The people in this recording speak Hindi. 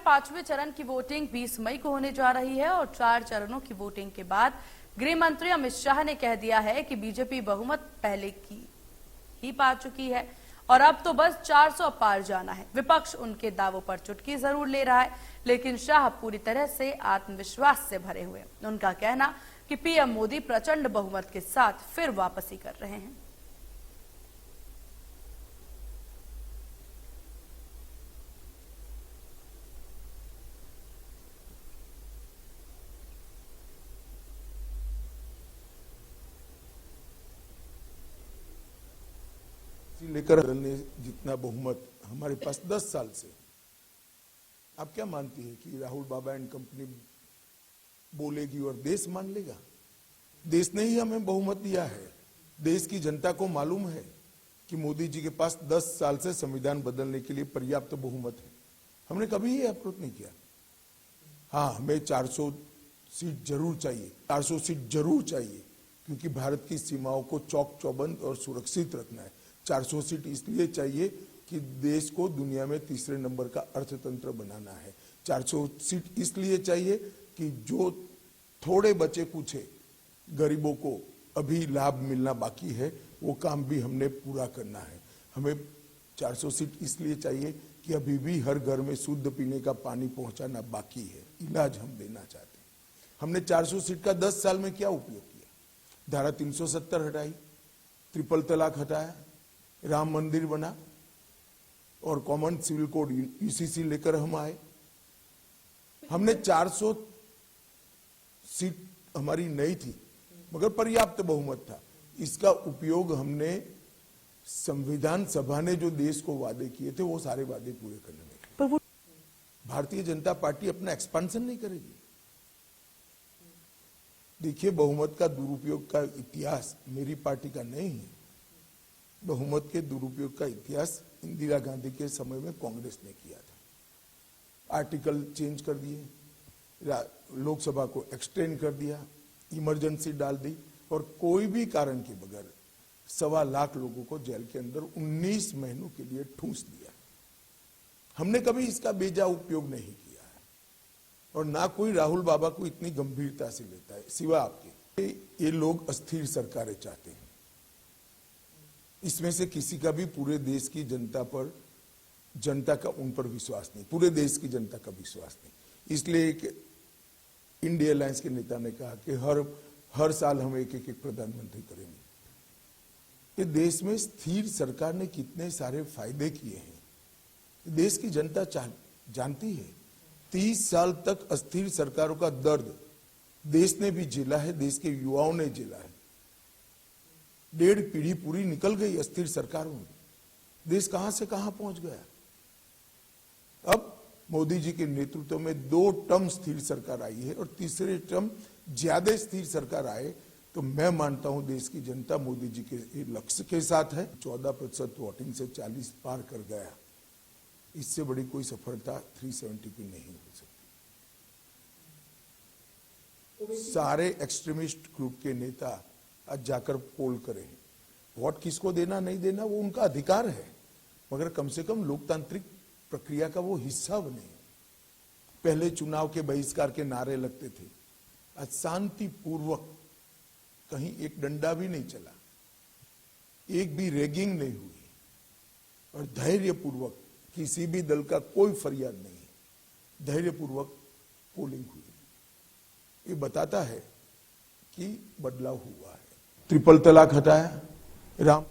पांचवें चरण की वोटिंग 20 मई को होने जा रही है और 4 चरणों की वोटिंग के बाद गृह मंत्री अमित शाह ने कह दिया है कि बीजेपी बहुमत पहले की ही पा चुकी है और अब तो बस 400 पार जाना है। विपक्ष उनके दावों पर चुटकी जरूर ले रहा है, लेकिन शाह पूरी तरह से आत्मविश्वास से भरे हुए। उनका कहना कि पीएम मोदी प्रचंड बहुमत के साथ फिर वापसी कर रहे हैं। लेकर बदलने जितना बहुमत हमारे पास 10 साल से, आप क्या मानती है कि राहुल बाबा एंड कंपनी बोलेगी और देश मान लेगा? देश ने ही हमें बहुमत दिया है। देश की जनता को मालूम है कि मोदी जी के पास 10 साल से संविधान बदलने के लिए पर्याप्त बहुमत है। हमने कभी ये अप्रोच नहीं किया। हाँ, हमें 400 सीट जरूर चाहिए, 400 सीट जरूर चाहिए, क्योंकि भारत की सीमाओं को चौक चौबंद और सुरक्षित रखना है। 400 सीट इसलिए चाहिए कि देश को दुनिया में तीसरे नंबर का अर्थतंत्र बनाना है। 400 सीट इसलिए चाहिए कि जो थोड़े बचे कुछे गरीबों को अभी लाभ मिलना बाकी है, वो काम भी हमने पूरा करना है। हमें 400 सीट इसलिए चाहिए कि अभी भी हर घर में शुद्ध पीने का पानी पहुंचाना बाकी है, इलाज हम देना चाहते हैं। हमने 400 सीट का 10 साल में क्या उपयोग किया? धारा 370 हटाई, ट्रिपल तलाक हटाया, राम मंदिर बना और कॉमन सिविल कोड यूसीसी लेकर हम आए। हमने 400 सीट हमारी नहीं थी, मगर पर्याप्त बहुमत था। इसका उपयोग हमने संविधान सभा ने जो देश को वादे किए थे वो सारे वादे पूरे करने में। पर वो भारतीय जनता पार्टी अपना एक्सपेंशन नहीं करेगी। देखिए, बहुमत का दुरुपयोग का इतिहास मेरी पार्टी का नहीं है। बहुमत के दुरुपयोग का इतिहास इंदिरा गांधी के समय में कांग्रेस ने किया था। आर्टिकल चेंज कर दिए, लोकसभा को एक्सटेंड कर दिया, इमरजेंसी डाल दी और कोई भी कारण के बगैर 1.25 लाख लोगों को जेल के अंदर 19 महीनों के लिए ठूंस दिया। हमने कभी इसका बेजा उपयोग नहीं किया है और ना कोई राहुल बाबा को इतनी गंभीरता से लेता है, सिवा आपके। ये लोग अस्थिर सरकारें चाहते हैं। इसमें से किसी का भी पूरे देश की जनता पर, जनता का उन पर विश्वास नहीं, पूरे देश की जनता का विश्वास नहीं। इसलिए एक इंडिया अलायंस के नेता ने कहा कि हर साल हम एक प्रधानमंत्री करेंगे। ये देश में स्थिर सरकार ने कितने सारे फायदे किए हैं, देश की जनता जानती है। 30 साल तक अस्थिर सरकारों का दर्द देश ने भी झेला है, देश के युवाओं ने झेला है। 1.5 पीढ़ी पूरी निकल गई अस्थिर सरकारों में, देश कहां से कहां पहुंच गया। अब मोदी जी के नेतृत्व में 2 टर्म स्थिर सरकार आई है और तीसरे टर्म ज्यादा स्थिर सरकार आए तो मैं मानता हूं देश की जनता मोदी जी के लक्ष्य के साथ है। 14% वोटिंग से 40 पार कर गया। इससे बड़ी कोई सफलता 370 की नहीं हो सकती। सारे एक्सट्रीमिस्ट ग्रुप के नेता आज जाकर पोल करें। वोट किसको देना नहीं देना वो उनका अधिकार है, मगर कम से कम लोकतांत्रिक प्रक्रिया का वो हिस्सा बने। पहले चुनाव के बहिष्कार के नारे लगते थे, आज शांतिपूर्वक कहीं एक डंडा भी नहीं चला, एक भी रैगिंग नहीं हुई और धैर्यपूर्वक किसी भी दल का कोई फरियाद नहीं, धैर्यपूर्वक पोलिंग हुई। ये बताता है कि बदलाव हुआ है। ट्रिपल तलाक हटाया, राम